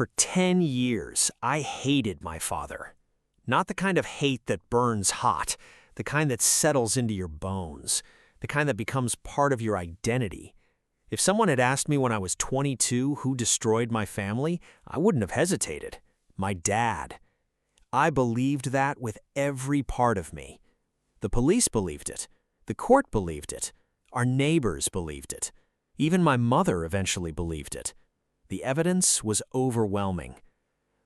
For 10 years, I hated my father. Not the kind of hate that burns hot, the kind that settles into your bones, the kind that becomes part of your identity. If someone had asked me when I was 22 who destroyed my family, I wouldn't have hesitated. My dad. I believed that with every part of me. The police believed it. The court believed it. Our neighbors believed it. Even my mother eventually believed it. The evidence was overwhelming.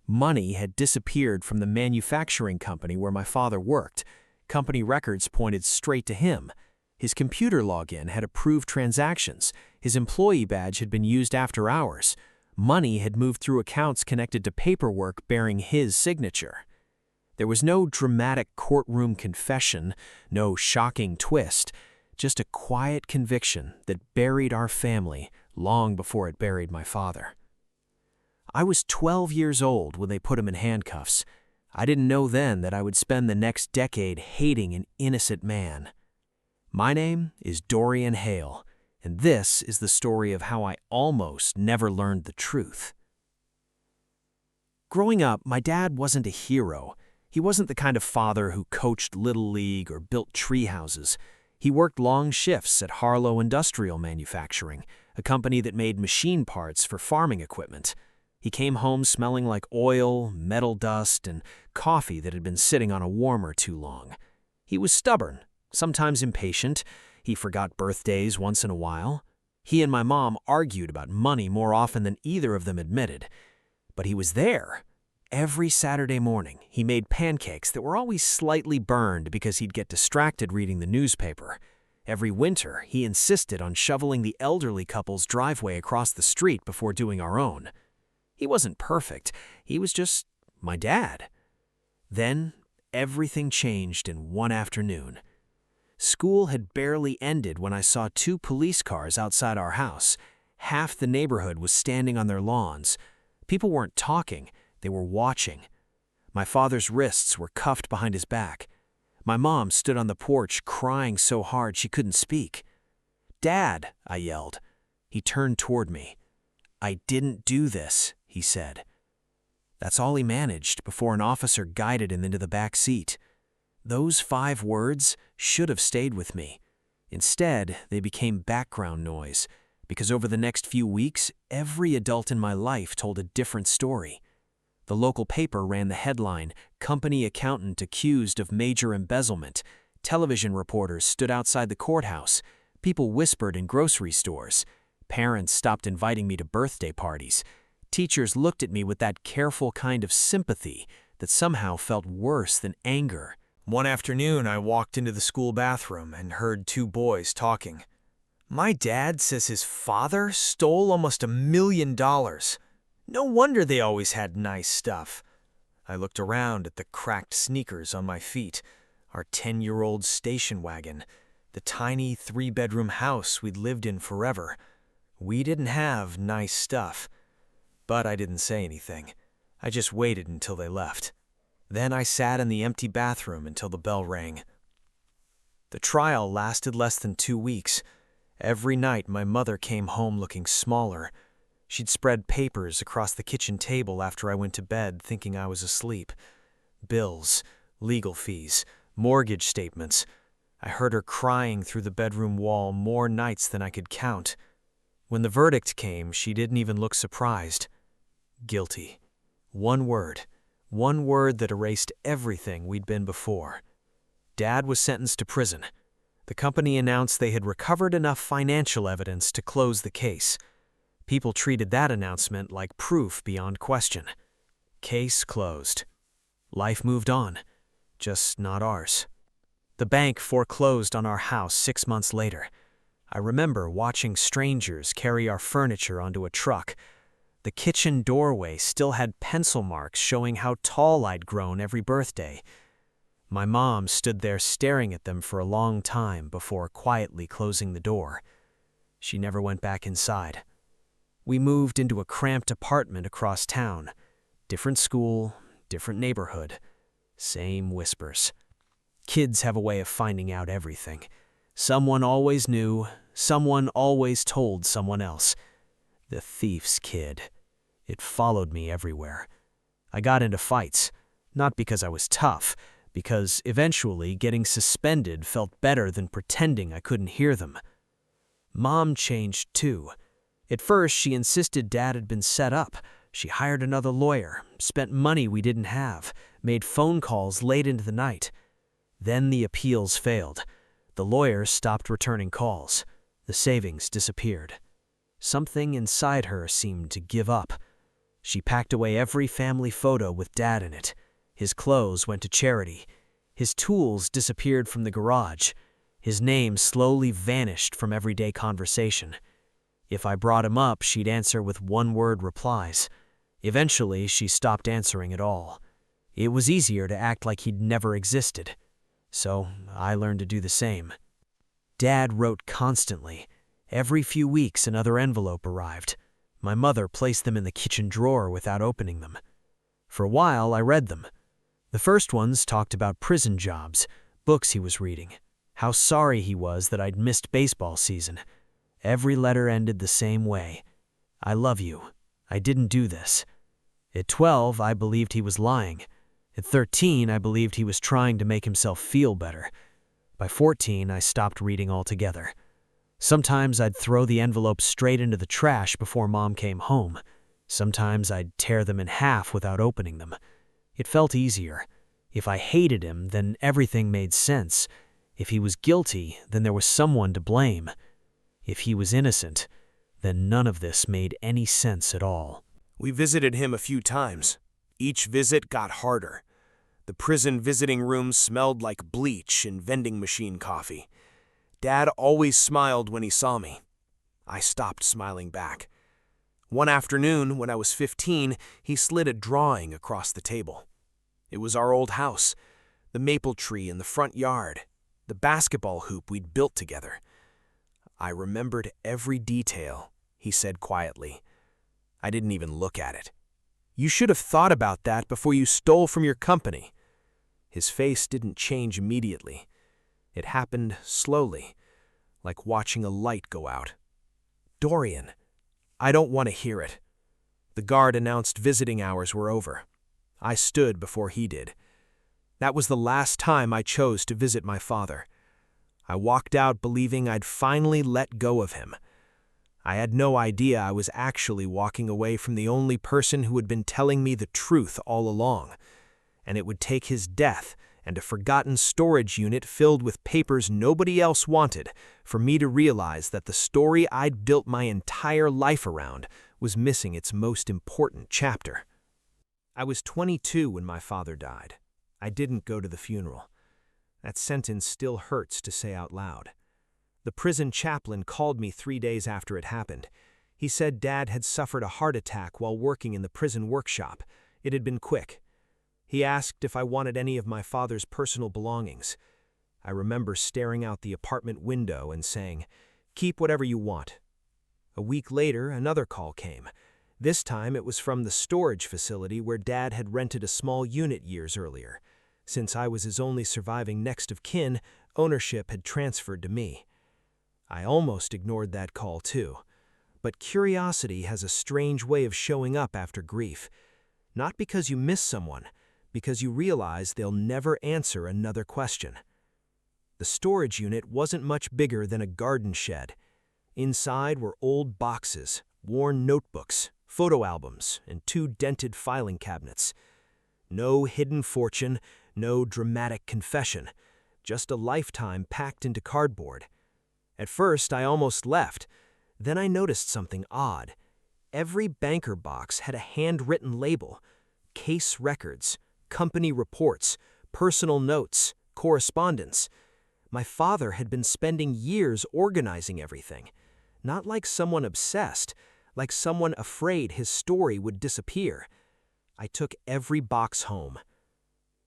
Money had disappeared from the manufacturing company where my father worked. Company records pointed straight to him. His computer login had approved transactions. His employee badge had been used after hours. Money had moved through accounts connected to paperwork bearing his signature. There was no dramatic courtroom confession, no shocking twist, just a quiet conviction that buried our family long before it buried my father. I was 12 years old when they put him in handcuffs. I didn't know then that I would spend the next decade hating an innocent man. My name is Dorian Hale, and this is the story of how I almost never learned the truth. Growing up, my dad wasn't a hero. He wasn't the kind of father who coached Little League or built tree houses. He worked long shifts at Harlow Industrial Manufacturing, a company that made machine parts for farming equipment. He came home smelling like oil, metal dust, and coffee that had been sitting on a warmer too long. He was stubborn, sometimes impatient. He forgot birthdays once in a while. He and my mom argued about money more often than either of them admitted. But he was there. Every Saturday morning, he made pancakes that were always slightly burned because he'd get distracted reading the newspaper. Every winter, he insisted on shoveling the elderly couple's driveway across the street before doing our own. He wasn't perfect. He was just my dad. Then, everything changed in one afternoon. School had barely ended when I saw 2 police cars outside our house. Half the neighborhood was standing on their lawns. People weren't talking. They were watching. My father's wrists were cuffed behind his back. My mom stood on the porch crying so hard she couldn't speak. "Dad," I yelled. He turned toward me. "I didn't do this," he said. That's all he managed before an officer guided him into the back seat. Those 5 words should have stayed with me. Instead, they became background noise, because over the next few weeks, every adult in my life told a different story. The local paper ran the headline, "Company Accountant Accused of Major Embezzlement." Television reporters stood outside the courthouse. People whispered in grocery stores. Parents stopped inviting me to birthday parties. Teachers looked at me with that careful kind of sympathy that somehow felt worse than anger. One afternoon, I walked into the school bathroom and heard 2 boys talking. "My dad says his father stole almost $1 million. No wonder they always had nice stuff." I looked around at the cracked sneakers on my feet, our 10-year-old station wagon, the tiny 3-bedroom house we'd lived in forever. We didn't have nice stuff. But I didn't say anything. I just waited until they left. Then I sat in the empty bathroom until the bell rang. The trial lasted less than 2 weeks. Every night my mother came home looking smaller. She'd spread papers across the kitchen table after I went to bed thinking I was asleep. Bills, legal fees, mortgage statements. I heard her crying through the bedroom wall more nights than I could count. When the verdict came, she didn't even look surprised. Guilty. One word that erased everything we'd been before. Dad was sentenced to prison. The company announced they had recovered enough financial evidence to close the case. People treated that announcement like proof beyond question. Case closed. Life moved on, just not ours. The bank foreclosed on our house 6 months later. I remember watching strangers carry our furniture onto a truck. The kitchen doorway still had pencil marks showing how tall I'd grown every birthday. My mom stood there staring at them for a long time before quietly closing the door. She never went back inside. We moved into a cramped apartment across town. Different school, different neighborhood. Same whispers. Kids have a way of finding out everything. Someone always knew, someone always told someone else. The thief's kid. It followed me everywhere. I got into fights, not because I was tough, because eventually getting suspended felt better than pretending I couldn't hear them. Mom changed too. At first, she insisted Dad had been set up. She hired another lawyer, spent money we didn't have, made phone calls late into the night. Then the appeals failed. The lawyer stopped returning calls. The savings disappeared. Something inside her seemed to give up. She packed away every family photo with Dad in it. His clothes went to charity. His tools disappeared from the garage. His name slowly vanished from everyday conversation. If I brought him up, she'd answer with one-word replies. Eventually, she stopped answering at all. It was easier to act like he'd never existed. So I learned to do the same. Dad wrote constantly. Every few weeks, another envelope arrived. My mother placed them in the kitchen drawer without opening them. For a while, I read them. The first ones talked about prison jobs, books he was reading, how sorry he was that I'd missed baseball season. Every letter ended the same way. I love you. I didn't do this. At 12, I believed he was lying. At 13, I believed he was trying to make himself feel better. By 14, I stopped reading altogether. Sometimes I'd throw the envelopes straight into the trash before Mom came home. Sometimes I'd tear them in half without opening them. It felt easier. If I hated him, then everything made sense. If he was guilty, then there was someone to blame. If he was innocent, then none of this made any sense at all. We visited him a few times. Each visit got harder. The prison visiting room smelled like bleach and vending machine coffee. Dad always smiled when he saw me. I stopped smiling back. One afternoon, when I was 15, he slid a drawing across the table. It was our old house, the maple tree in the front yard, the basketball hoop we'd built together. I remembered every detail, he said quietly. I didn't even look at it. You should have thought about that before you stole from your company. His face didn't change immediately. It happened slowly, like watching a light go out. Dorian, I don't want to hear it. The guard announced visiting hours were over. I stood before he did. That was the last time I chose to visit my father. I walked out believing I'd finally let go of him. I had no idea I was actually walking away from the only person who had been telling me the truth all along. And it would take his death and a forgotten storage unit filled with papers nobody else wanted for me to realize that the story I'd built my entire life around was missing its most important chapter. I was 22 when my father died. I didn't go to the funeral. That sentence still hurts to say out loud. The prison chaplain called me 3 days after it happened. He said Dad had suffered a heart attack while working in the prison workshop. It had been quick. He asked if I wanted any of my father's personal belongings. I remember staring out the apartment window and saying, "Keep whatever you want." A week later, another call came. This time it was from the storage facility where Dad had rented a small unit years earlier. Since I was his only surviving next of kin, ownership had transferred to me. I almost ignored that call too. But curiosity has a strange way of showing up after grief. Not because you miss someone, because you realize they'll never answer another question. The storage unit wasn't much bigger than a garden shed. Inside were old boxes, worn notebooks, photo albums, and 2 dented filing cabinets. No hidden fortune, no dramatic confession, just a lifetime packed into cardboard. At first, I almost left. Then I noticed something odd. Every banker box had a handwritten label: case records, company reports, personal notes, correspondence. My father had been spending years organizing everything. Not like someone obsessed, like someone afraid his story would disappear. I took every box home.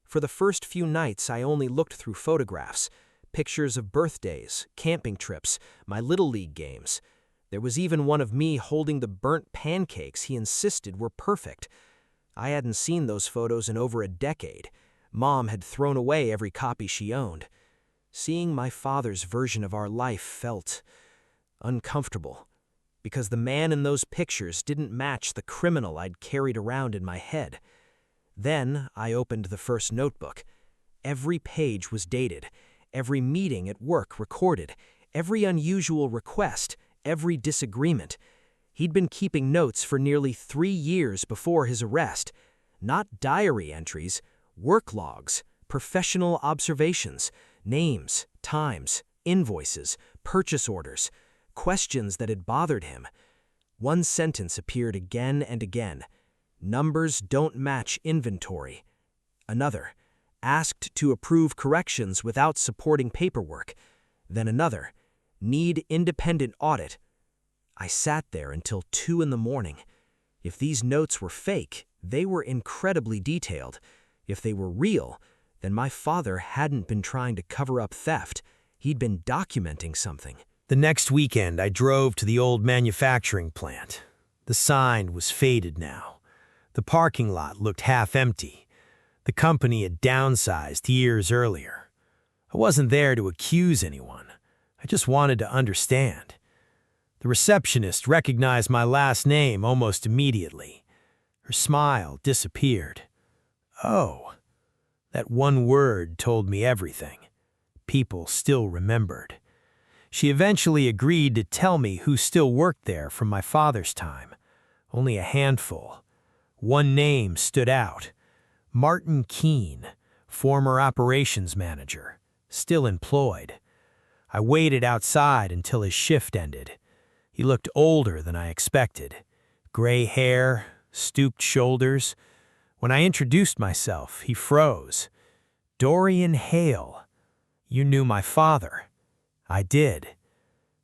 For the first few nights, I only looked through photographs, pictures of birthdays, camping trips, my Little League games. There was even one of me holding the burnt pancakes he insisted were perfect. I hadn't seen those photos in over a decade. Mom had thrown away every copy she owned. Seeing my father's version of our life felt uncomfortable. because the man in those pictures didn't match the criminal I'd carried around in my head. Then I opened the first notebook. Every page was dated, every meeting at work recorded, every unusual request, every disagreement. He'd been keeping notes for nearly 3 years before his arrest. Not diary entries, work logs, professional observations, names, times, invoices, purchase orders, questions that had bothered him. One sentence appeared again and again. Numbers don't match inventory. Another, asked to approve corrections without supporting paperwork. Then another, need independent audit. I sat there until 2 in the morning. If these notes were fake, they were incredibly detailed. If they were real, then my father hadn't been trying to cover up theft. He'd been documenting something. The next weekend, I drove to the old manufacturing plant. The sign was faded now. The parking lot looked half empty. The company had downsized years earlier. I wasn't there to accuse anyone. I just wanted to understand. The receptionist recognized my last name almost immediately. Her smile disappeared. Oh, that one word told me everything. People still remembered. She eventually agreed to tell me who still worked there from my father's time. Only a handful. One name stood out. Martin Keene, former operations manager, still employed. I waited outside until his shift ended. He looked older than I expected. Gray hair, stooped shoulders. When I introduced myself, he froze. Dorian Hale. You knew my father. I did.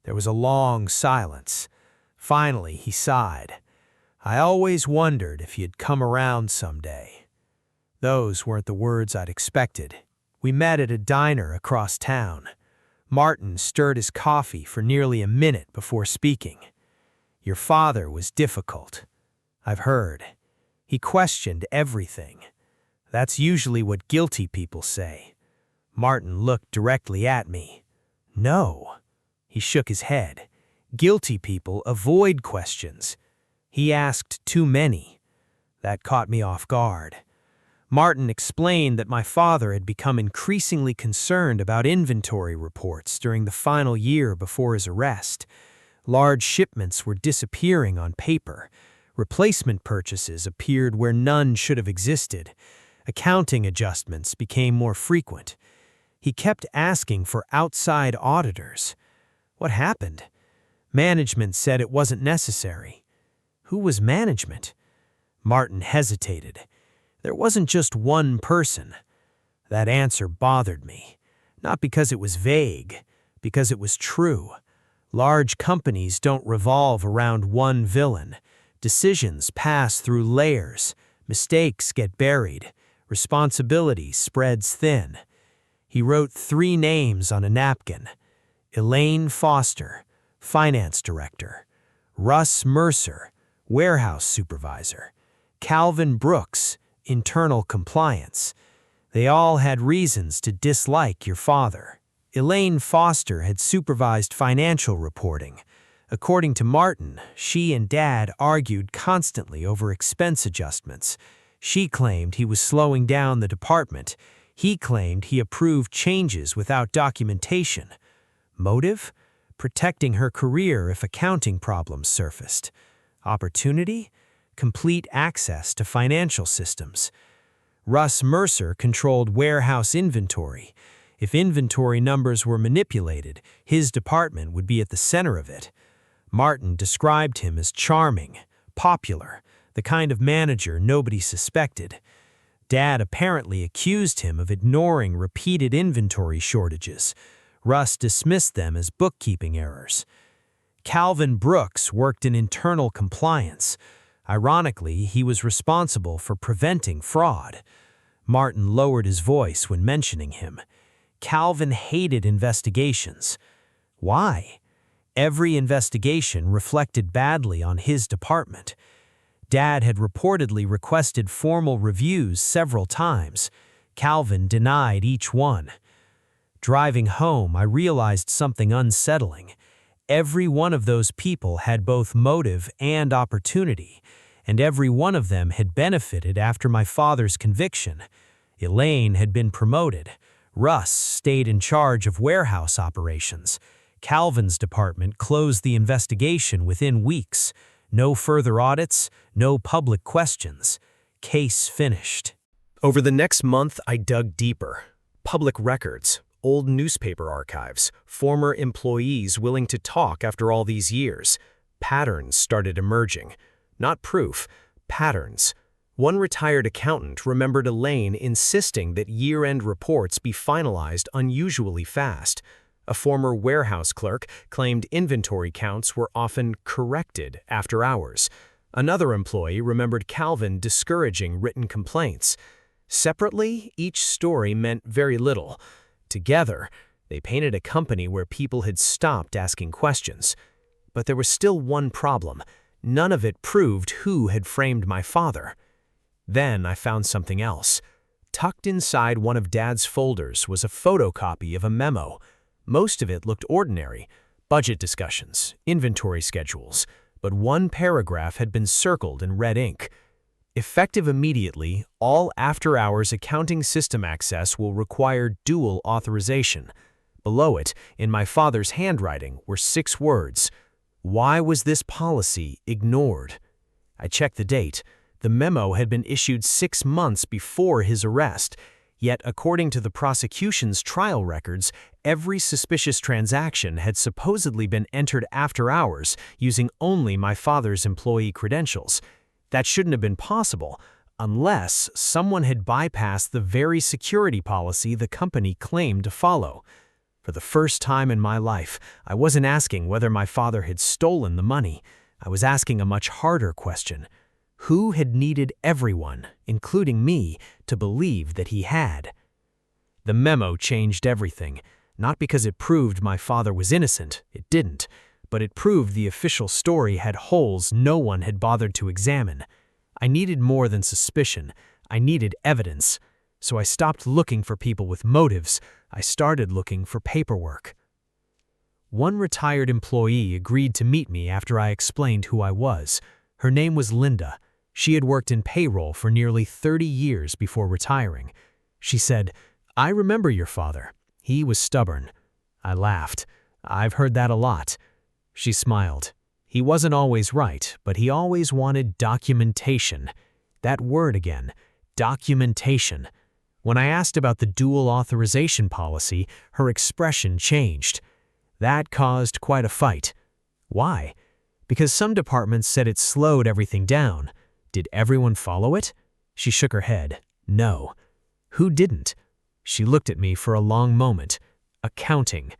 There was a long silence. Finally, he sighed. I always wondered if you'd come around someday. Those weren't the words I'd expected. We met at a diner across town. Martin stirred his coffee for nearly a minute before speaking. Your father was difficult. I've heard. He questioned everything. That's usually what guilty people say. Martin looked directly at me. No. He shook his head. Guilty people avoid questions. He asked too many. That caught me off guard. Martin explained that my father had become increasingly concerned about inventory reports during the final year before his arrest. Large shipments were disappearing on paper. Replacement purchases appeared where none should have existed. Accounting adjustments became more frequent. He kept asking for outside auditors. What happened? Management said it wasn't necessary. Who was management? Martin hesitated. There wasn't just one person. That answer bothered me. Not because it was vague, because it was true. Large companies don't revolve around one villain. Decisions pass through layers. Mistakes get buried. Responsibility spreads thin. He wrote 3 names on a napkin. Elaine Foster, finance director. Russ Mercer, warehouse supervisor. Calvin Brooks, internal compliance. They all had reasons to dislike your father. Elaine Foster had supervised financial reporting. According to Martin, she and Dad argued constantly over expense adjustments. She claimed he was slowing down the department. He claimed he approved changes without documentation. Motive? Protecting her career if accounting problems surfaced. Opportunity? Complete access to financial systems. Russ Mercer controlled warehouse inventory. If inventory numbers were manipulated, his department would be at the center of it. Martin described him as charming, popular, the kind of manager nobody suspected. Dad apparently accused him of ignoring repeated inventory shortages. Russ dismissed them as bookkeeping errors. Calvin Brooks worked in internal compliance. Ironically, he was responsible for preventing fraud. Martin lowered his voice when mentioning him. Calvin hated investigations. Why? Every investigation reflected badly on his department. Dad had reportedly requested formal reviews several times. Calvin denied each one. Driving home, I realized something unsettling. Every one of those people had both motive and opportunity, and every one of them had benefited after my father's conviction. Elaine had been promoted. Russ stayed in charge of warehouse operations. Calvin's department closed the investigation within weeks. No further audits, no public questions. Case finished. Over the next month, I dug deeper. Public records, old newspaper archives, former employees willing to talk after all these years. Patterns started emerging. Not proof, patterns. One retired accountant remembered Elaine insisting that year-end reports be finalized unusually fast. A former warehouse clerk claimed inventory counts were often corrected after hours. Another employee remembered Calvin discouraging written complaints. Separately, each story meant very little. Together, they painted a company where people had stopped asking questions. But there was still one problem. None of it proved who had framed my father. Then I found something else. Tucked inside one of Dad's folders was a photocopy of a memo. Most of it looked ordinary. Budget discussions, inventory schedules. But one paragraph had been circled in red ink. Effective immediately, all after-hours accounting system access will require dual authorization. Below it, in my father's handwriting, were 6 words. Why was this policy ignored? I checked the date. The memo had been issued 6 months before his arrest, yet according to the prosecution's trial records, every suspicious transaction had supposedly been entered after hours using only my father's employee credentials. That shouldn't have been possible unless someone had bypassed the very security policy the company claimed to follow. For the first time in my life, I wasn't asking whether my father had stolen the money. I was asking a much harder question. Who had needed everyone, including me, to believe that he had? The memo changed everything, not because it proved my father was innocent, it didn't, but it proved the official story had holes no one had bothered to examine. I needed more than suspicion, I needed evidence. So I stopped looking for people with motives, I started looking for paperwork. One retired employee agreed to meet me after I explained who I was. Her name was Linda. She had worked in payroll for nearly 30 years before retiring. She said, "I remember your father. He was stubborn." I laughed. "I've heard that a lot." She smiled. "He wasn't always right, but he always wanted documentation." That word again, documentation. When I asked about the dual authorization policy, her expression changed. That caused quite a fight. Why? Because some departments said it slowed everything down. Did everyone follow it? She shook her head. No. Who didn't? She looked at me for a long moment. Accounting.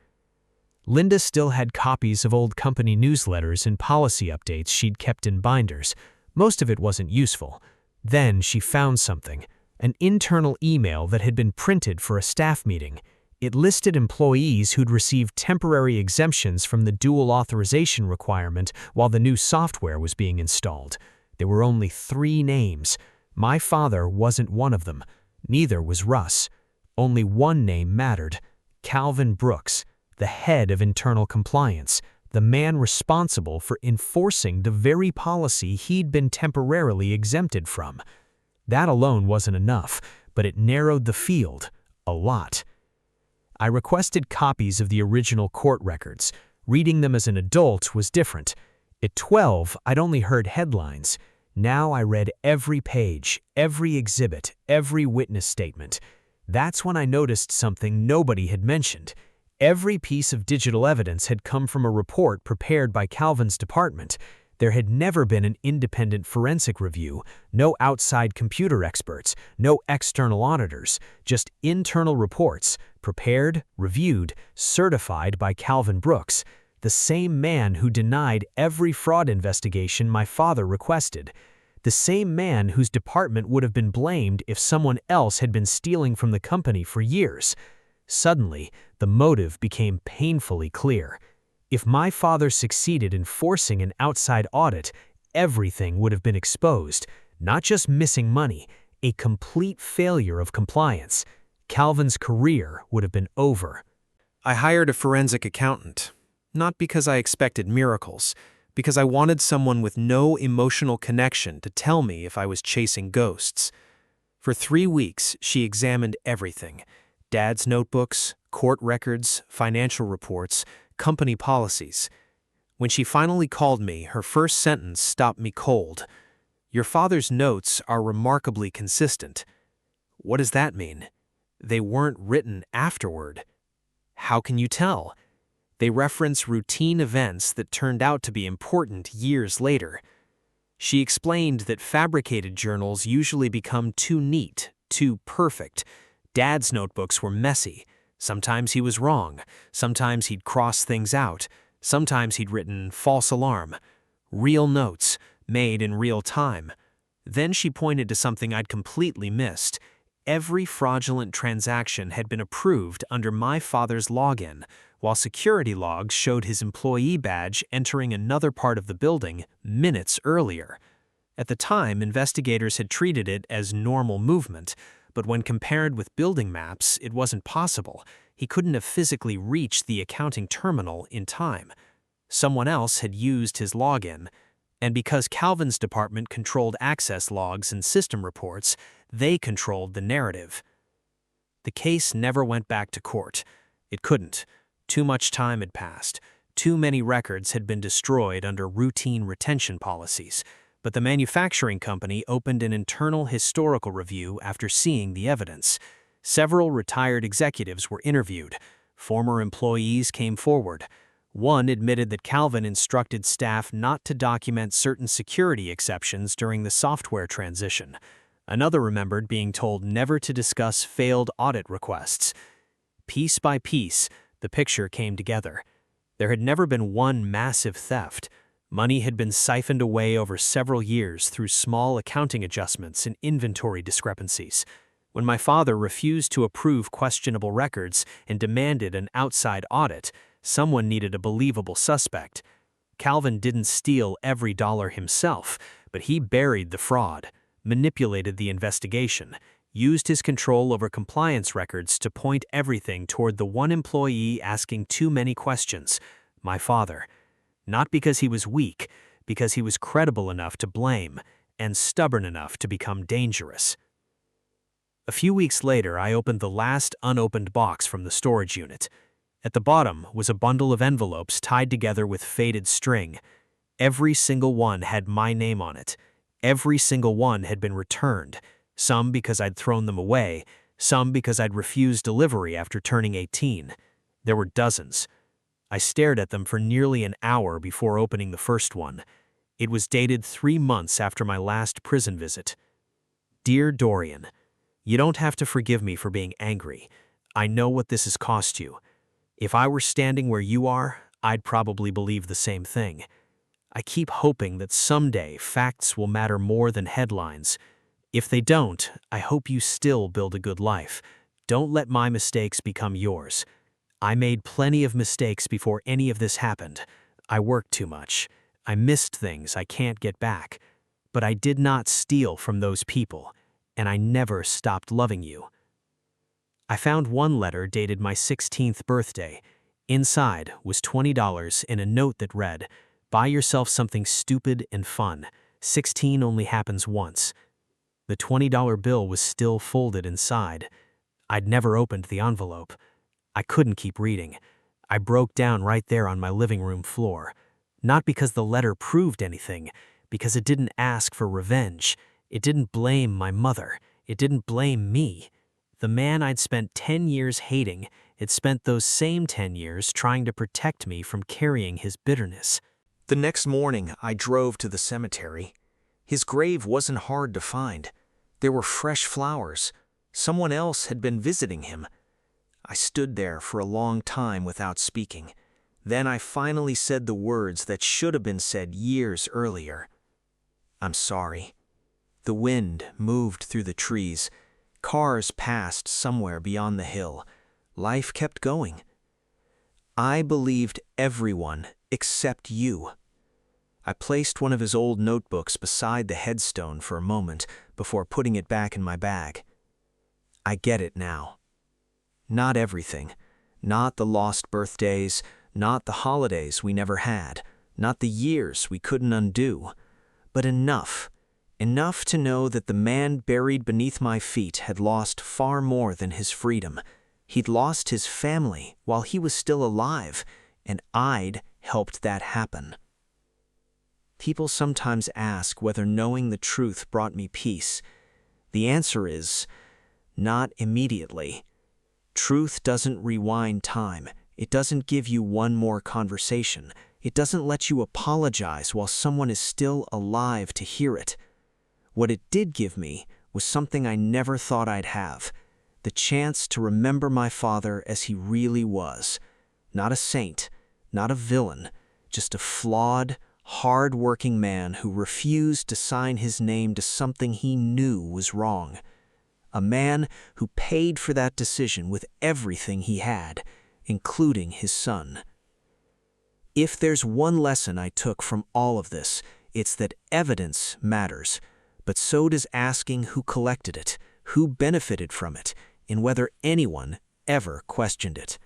Linda still had copies of old company newsletters and policy updates she'd kept in binders. Most of it wasn't useful. Then she found something. An internal email that had been printed for a staff meeting. It listed employees who'd received temporary exemptions from the dual authorization requirement while the new software was being installed. There were only 3 names. My father wasn't one of them. Neither was Russ. Only one name mattered. Calvin Brooks, the head of internal compliance, the man responsible for enforcing the very policy he'd been temporarily exempted from. That alone wasn't enough, but it narrowed the field a lot. I requested copies of the original court records. Reading them as an adult was different. At 12, I'd only heard headlines. Now I read every page, every exhibit, every witness statement. That's when I noticed something nobody had mentioned. Every piece of digital evidence had come from a report prepared by Calvin's department. There had never been an independent forensic review, no outside computer experts, no external auditors, just internal reports, prepared, reviewed, certified by Calvin Brooks, the same man who denied every fraud investigation my father requested, the same man whose department would have been blamed if someone else had been stealing from the company for years. Suddenly, the motive became painfully clear. If my father succeeded in forcing an outside audit, everything would have been exposed, not just missing money, a complete failure of compliance. Calvin's career would have been over. I hired a forensic accountant. Not because I expected miracles, because I wanted someone with no emotional connection to tell me if I was chasing ghosts. For 3 weeks, she examined everything: Dad's notebooks, court records, financial reports, company policies. When she finally called me, her first sentence stopped me cold. "Your father's notes are remarkably consistent." What does that mean? They weren't written afterward. How can you tell? They reference routine events that turned out to be important years later. She explained that fabricated journals usually become too neat, too perfect. Dad's notebooks were messy. Sometimes he was wrong. Sometimes he'd crossed things out. Sometimes he'd written false alarm. Real notes, made in real time. Then she pointed to something I'd completely missed. Every fraudulent transaction had been approved under my father's login, while security logs showed his employee badge entering another part of the building minutes earlier. At the time, investigators had treated it as normal movement, but when compared with building maps, it wasn't possible. He couldn't have physically reached the accounting terminal in time. Someone else had used his login, and because Calvin's department controlled access logs and system reports, they controlled the narrative. The case never went back to court. It couldn't. Too much time had passed. Too many records had been destroyed under routine retention policies. But the manufacturing company opened an internal historical review after seeing the evidence. Several retired executives were interviewed. Former employees came forward. One admitted that Calvin instructed staff not to document certain security exceptions during the software transition. Another remembered being told never to discuss failed audit requests. Piece by piece, the picture came together. There had never been one massive theft. Money had been siphoned away over several years through small accounting adjustments and inventory discrepancies. When my father refused to approve questionable records and demanded an outside audit, someone needed a believable suspect. Calvin didn't steal every dollar himself, but he buried the fraud, manipulated the investigation, used his control over compliance records to point everything toward the one employee asking too many questions: my father. Not because he was weak, because he was credible enough to blame and stubborn enough to become dangerous. A few weeks later, I opened the last unopened box from the storage unit. At the bottom was a bundle of envelopes tied together with faded string. Every single one had my name on it. Every single one had been returned, some because I'd thrown them away, some because I'd refused delivery after turning 18. There were dozens. I stared at them for nearly an hour before opening the first one. It was dated 3 months after my last prison visit. Dear Dorian, you don't have to forgive me for being angry. I know what this has cost you. If I were standing where you are, I'd probably believe the same thing. I keep hoping that someday facts will matter more than headlines. If they don't, I hope you still build a good life. Don't let my mistakes become yours. I made plenty of mistakes before any of this happened. I worked too much. I missed things I can't get back. But I did not steal from those people, and I never stopped loving you. I found one letter dated my 16th birthday. Inside was $20 and a note that read, "Buy yourself something stupid and fun. 16 only happens once." The $20 bill was still folded inside. I'd never opened the envelope. I couldn't keep reading. I broke down right there on my living room floor. Not because the letter proved anything, because it didn't ask for revenge. It didn't blame my mother. It didn't blame me. The man I'd spent 10 years hating had spent those same 10 years trying to protect me from carrying his bitterness. The next morning, I drove to the cemetery. His grave wasn't hard to find. There were fresh flowers. Someone else had been visiting him. I stood there for a long time without speaking. Then I finally said the words that should have been said years earlier. "I'm sorry." The wind moved through the trees. Cars passed somewhere beyond the hill. Life kept going. I believed everyone except you. I placed one of his old notebooks beside the headstone for a moment before putting it back in my bag. I get it now. Not everything. Not the lost birthdays, Not the holidays we never had, not the years we couldn't undo, but enough. Enough to know that the man buried beneath my feet had lost far more than his freedom. He'd lost his family while he was still alive, and I'd helped that happen. People sometimes ask whether knowing the truth brought me peace. The answer is, not immediately. Truth doesn't rewind time. It doesn't give you one more conversation. It doesn't let you apologize while someone is still alive to hear it. What it did give me was something I never thought I'd have, the chance to remember my father as he really was. Not a saint, not a villain, just a flawed, hard-working man who refused to sign his name to something he knew was wrong. A man who paid for that decision with everything he had, including his son. If there's one lesson I took from all of this, it's that evidence matters, but so does asking who collected it, who benefited from it, and whether anyone ever questioned it.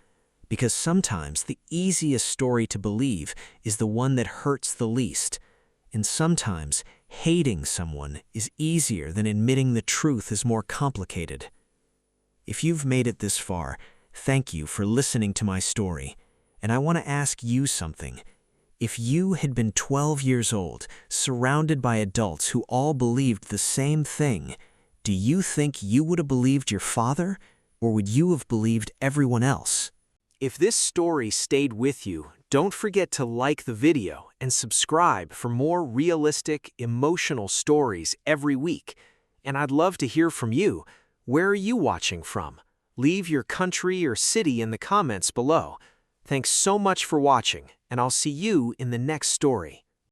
Because sometimes the easiest story to believe is the one that hurts the least, and sometimes hating someone is easier than admitting the truth is more complicated. If you've made it this far, thank you for listening to my story, and I want to ask you something. If you had been 12 years old, surrounded by adults who all believed the same thing, do you think you would have believed your father, or would you have believed everyone else? If this story stayed with you, don't forget to like the video and subscribe for more realistic, emotional stories every week. And I'd love to hear from you. Where are you watching from? Leave your country or city in the comments below. Thanks so much for watching, and I'll see you in the next story.